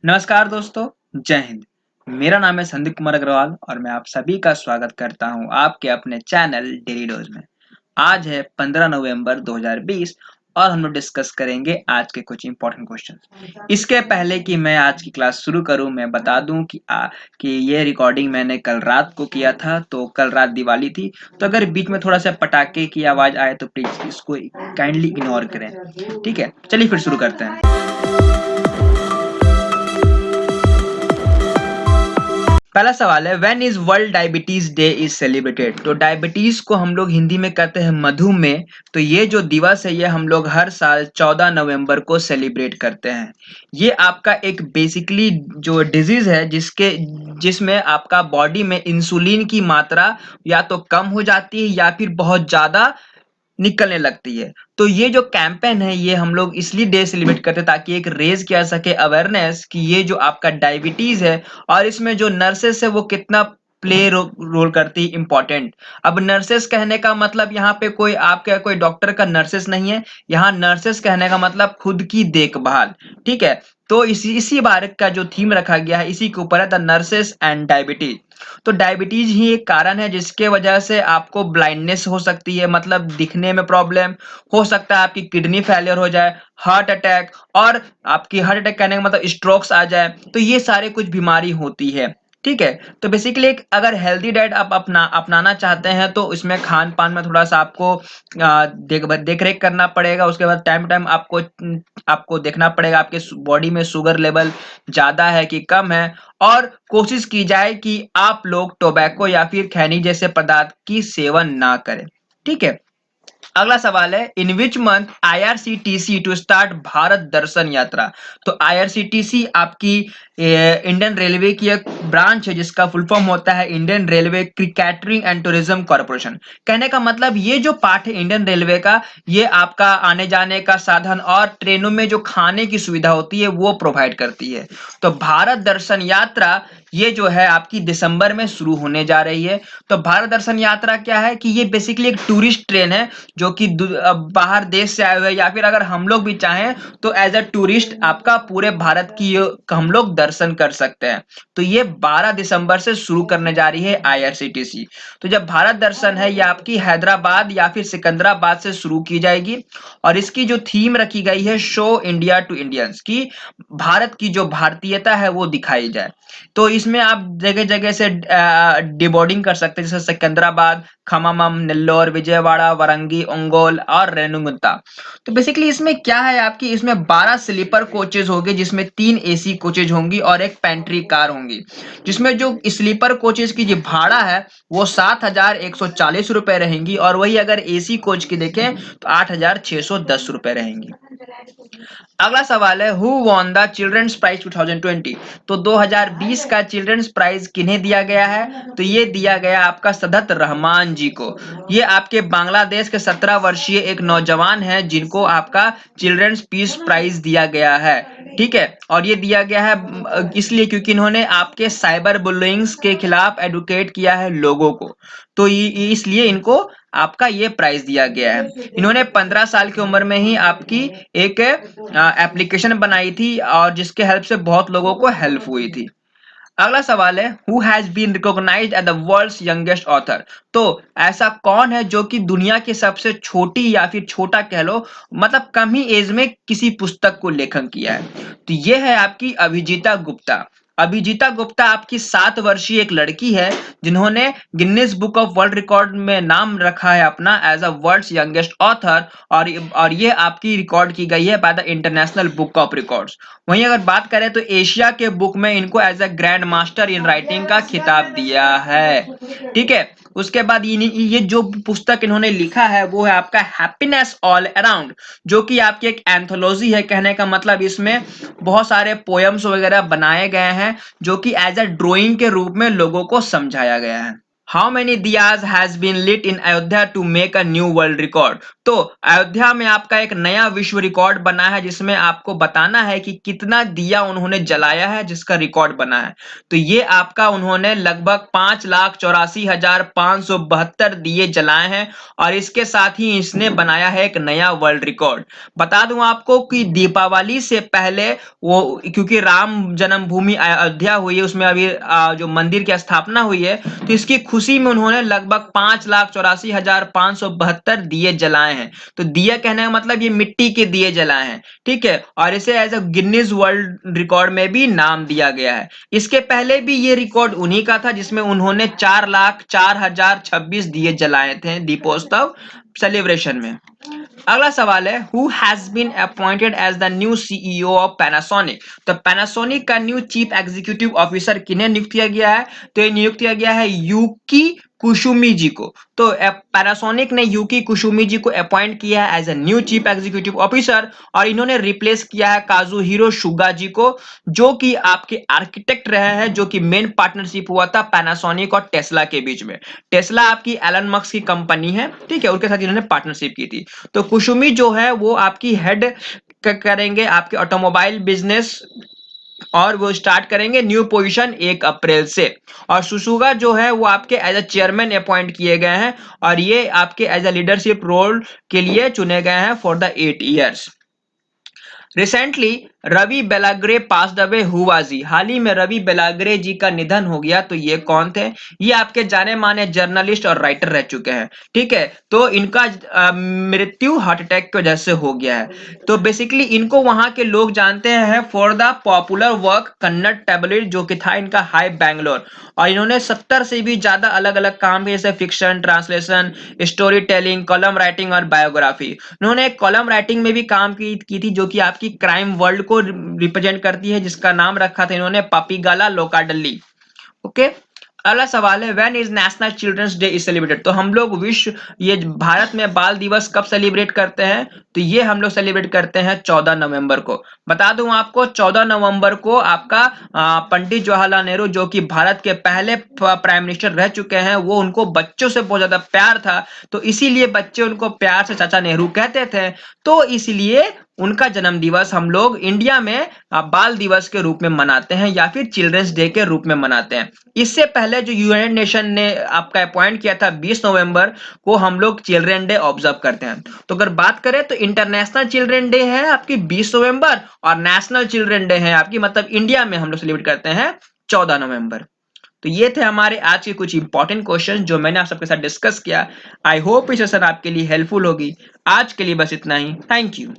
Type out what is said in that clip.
नमस्कार दोस्तों, जय हिंद। मेरा नाम है संदीप कुमार अग्रवाल और मैं आप सभी का स्वागत करता हूं आपके अपने चैनल डेली डोज में। आज है 15 नवंबर 2020 और हम लोग डिस्कस करेंगे आज के कुछ इंपॉर्टेंट क्वेश्चंस। इसके पहले कि मैं आज की क्लास शुरू करूं, मैं बता दूं कि ये रिकॉर्डिंग मैंने कल रात को किया था, तो कल रात दिवाली थी, तो अगर बीच में थोड़ा सा पटाखे की आवाज आए तो प्लीज इसको काइंडली इग्नोर करें। ठीक है, चलिए फिर शुरू करते हैं। पहला सवाल है, when is world diabetes day is celebrated. तो डायबिटीज को हम लोग हिंदी में कहते हैं मधुमेह। तो ये जो दिवस है ये हम लोग हर साल 14 नवंबर को सेलिब्रेट करते हैं। ये आपका एक बेसिकली जो डिजीज है जिसमें आपका बॉडी में इंसुलिन की मात्रा या तो कम हो जाती है या फिर बहुत ज्यादा निकलने लगती है। तो ये जो कैंपेन है ये हम लोग इसलिए डे सेलिब्रेट करते हैं ताकि एक रेज किया सके अवेयरनेस कि ये जो आपका डायबिटीज है और इसमें जो नर्सेस है वो कितना रोल करती है इम्पोर्टेंट। अब नर्सेस कहने का मतलब यहाँ पे कोई आपका कोई डॉक्टर का नर्सेस नहीं है। यहाँ नर्सेस कहने का मतलब खुद की देखभाल। ठीक है, तो इसी बार का जो थीम रखा गया है इसी के ऊपर है, द नर्सेस एंड डायबिटीज। तो डायबिटीज ही एक कारण है जिसके वजह से आपको ब्लाइंडनेस हो सकती है, मतलब दिखने में प्रॉब्लम हो सकता है, आपकी किडनी फेलियर हो जाए, हार्ट अटैक, और आपकी हार्ट अटैक कहने का मतलब स्ट्रोक्स आ जाए। तो ये सारे कुछ बीमारी होती है। ठीक है, तो बेसिकली एक अगर हेल्दी डाइट आप अपनाना चाहते हैं तो इसमें खान पान में थोड़ा सा आपको देख रेख करना पड़ेगा। उसके बाद टाइम टू टाइम आपको देखना पड़ेगा आपके बॉडी में शुगर लेवल ज्यादा है कि कम है, और कोशिश की जाए कि आप लोग टोबैको या फिर खैनी जैसे पदार्थ की सेवन ना करें। ठीक है, अगला सवाल है, in which month IRCTC to start Bharat Darshan यात्रा। तो आईआरसीटीसी आपकी इंडियन रेलवे की एक ब्रांच है जिसका फुल फॉर्म होता है Indian railway catering and tourism corporation. कहने का मतलब ये जो पार्ट है इंडियन रेलवे का, ये आपका आने जाने का साधन और ट्रेनों में जो खाने की सुविधा होती है वो प्रोवाइड करती है। तो भारत दर्शन यात्रा ये जो है आपकी दिसंबर में शुरू होने जा रही है। तो भारत दर्शन यात्रा क्या है कि ये बेसिकली एक टूरिस्ट ट्रेन है जो कि बाहर देश से आए हुए, या फिर अगर हम लोग भी चाहें तो एज अ टूरिस्ट आपका पूरे भारत की हम लोग दर्शन कर सकते हैं। तो ये 12 दिसंबर से शुरू करने जा रही है आईआरसीटीसी। तो जब भारत दर्शन है ये आपकी हैदराबाद या फिर सिकंदराबाद से शुरू की जाएगी, और इसकी जो थीम रखी गई है, शो इंडिया टू इंडियंस, की भारत की जो भारतीयता है वो दिखाई जाए। तो इसमें आप जगह जगह से डिबोर्डिंग कर सकते हैं, जैसे सिकंदराबाद, खम्मम, नेल्लोर, विजयवाड़ा, वारंगी, ओंगोल और रेणुगुंता। तो बेसिकली इसमें क्या है आपकी, इसमें 12 स्लीपर कोचेज होंगे जिसमें 3 एसी कोचेज होंगी और एक पेंट्री कार होंगी। जिसमें जो स्लीपर कोचेज की जो भाड़ा है वो 7,140 रुपए रहेंगी, और वही अगर एसी कोच की देखें तो 8,610 रुपए रहेंगी। अगला सवाल है, who won the children's prize 2020। तो 2020 का चिल्ड्रंस प्राइज किन्हें दिया गया है, तो ये दिया गया आपका सदत रहमान जी को। ये आपके बांग्लादेश के 17 वर्षीय एक नौजवान है जिनको आपका चिल्ड्रंस पीस प्राइज दिया गया है। ठीक है, और ये दिया गया है इसलिए क्योंकि इन्होंने आपके साइबर बुलिंग्स के खिलाफ एडवोकेट किया है लोगों को। तो इसलिए इनको आपका ये प्राइज दिया गया है। इन्होंने 15 साल की उम्र में ही आपकी एक एप्लीकेशन बनाई थी और जिसके हेल्प से बहुत लोगों को हेल्प हुई थी। अगला सवाल है, who has been recognised as the world's youngest author. तो ऐसा कौन है जो कि दुनिया की सबसे छोटी या फिर छोटा कह लो, मतलब कम ही एज में किसी पुस्तक को लेखन किया है। तो ये है आपकी अभिजीता गुप्ता। अभिजीता गुप्ता आपकी 7 वर्षीय एक लड़की है जिन्होंने Guinness book of world record में नाम रखा है अपना as a world's youngest author, और ये आपकी रिकॉर्ड की गई है by the international book of records. वहीं अगर बात करें तो एशिया के बुक में इनको as a grand master in writing का खिताब दिया है। ठीक है, उसके बाद ये जो पुस्तक इन्होंने लिखा है वो है आपका हैप्पीनेस ऑल अराउंड, जो कि आपकी एक एंथोलॉजी है। कहने का मतलब इसमें बहुत सारे पोयम्स वगैरह बनाए गए हैं जो कि एज अ ड्राइंग के रूप में लोगों को समझाया गया है। How many diyas has been lit in Ayodhya to make a new world record. तो अयोध्या में आपका एक नया विश्व रिकॉर्ड बना है, जिसमें आपको बताना है कि कितना दिया उन्होंने जलाया है, जिसका रिकॉर्ड बना है। तो ये आपका उन्होंने लगभग 5,84,572 दिए जलाए हैं, और इसके साथ ही इसने बनाया है एक नया वर्ल्ड रिकॉर्ड। बता दूं आपको कि दीपावली से पहले वो, क्योंकि राम जन्मभूमि अयोध्या हुई है, उसमें अभी जो मंदिर की स्थापना हुई है, तो इसकी खुशी में उन्होंने लगभग 5,84,572 दिए जलाए हैं। तो दिया कहने का मतलब ये मिट्टी के दिए जलाए हैं, ठीक है, और इसे as a Guinness world record में भी नाम दिया गया है। इसके पहले भी ये रिकॉर्ड उन्हीं का था, जिसमें उन्होंने 4,04,026 दिए जलाए थे दीपोत्सव सेलिब्रेशन में। अगला सवाल है, who has been appointed as the new CEO of Panasonic. तो पैनासोनिक का न्यू चीफ एग्जीक्यूटिव ऑफिसर किन्हें नियुक्त किया गया है? तो ये नियुक्त किया गया है यूकी कुशुमी जी को। तो पैनासोनिक ने यूकी कुशुमी जी को अपॉइंट किया है as a new chief executive officer, और इन्होंने रिप्लेस किया है काजुहिरो सुगा जी को, जो कि आपके आर्किटेक्ट रहे हैं, जो कि मेन पार्टनरशिप हुआ था पैनासोनिक और टेस्ला के बीच में। टेस्ला आपकी एलन मस्क की कंपनी है, ठीक है, उनके साथ इन्होंने पार्टनरशिप की थी। तो कुशुमी जो है वो आपकी हेड करेंगे आपके ऑटोमोबाइल बिजनेस, और वो स्टार्ट करेंगे न्यू पोजीशन 1 अप्रैल से। और सुसुगा जो है वो आपके एज अ चेयरमैन अपॉइंट किए गए हैं, और ये आपके एज अ लीडरशिप रोल के लिए चुने गए हैं for the 8 years। Recently Ravi Belagere passed away, who was he? हाल ही में रवि बेलाग्रे जी का निधन हो गया। तो ये कौन थे? ये आपके जाने माने जर्नलिस्ट और राइटर रह चुके हैं, ठीक है। तो इनका मृत्यु हार्ट अटैक की वजह से हो गया है। तो बेसिकली इनको वहां के लोग जानते हैं for the popular work Kannada tablet, जो कि था इनका हाई बैंगलोर, और इन्होंने 70 से भी ज्यादा अलग अलग काम किए, जैसे fiction, translation, story telling, column writing और बायोग्राफी। इन्होंने एक कॉलम राइटिंग में भी काम की थी, जो कि आपकी क्राइम वर्ल्ड को रिप्रेजेंट करती है, जिसका नाम रखा था इन्होंने पापीगाला लोकाडली। ओके। अगला सवाल है, when is national children's day is celebrated. तो हम लोग विश्व, ये भारत में बाल दिवस कब सेलिब्रेट करते हैं? तो ये हम लोग सेलिब्रेट करते हैं 14 नवंबर को। बता दूं आपको, 14 नवंबर को आपका पंडित जवाहरलाल नेहरू, जो कि भारत के पहले प्राइम मिनिस्टर रह चुके हैं, वो, उनको बच्चों से बहुत ज्यादा प्यार था, तो इसीलिए बच्चे उनको प्यार से चाचा नेहरू कहते थे। तो इसलिए उनका जन्म दिवस हम लोग इंडिया में बाल दिवस के रूप में मनाते हैं, या फिर चिल्ड्रंस डे के रूप में मनाते हैं। इससे पहले जो यूनाइटेड नेशन ने आपका अपॉइंट किया था 20 नवंबर को, हम लोग चिल्ड्रन डे ऑब्जर्व करते हैं। तो अगर बात करें तो इंटरनेशनल चिल्ड्रन डे है आपकी 20 नवंबर, और नेशनल चिल्ड्रन डे है आपकी, मतलब इंडिया में हम लोग सेलिब्रेट करते हैं 14 नवंबर। तो ये थे हमारे आज के कुछ इंपॉर्टेंट क्वेश्चन जो मैंने आप सबके साथ डिस्कस किया। आई होप ये सेशन आपके लिए हेल्पफुल होगी। आज के लिए बस इतना ही। Thank you.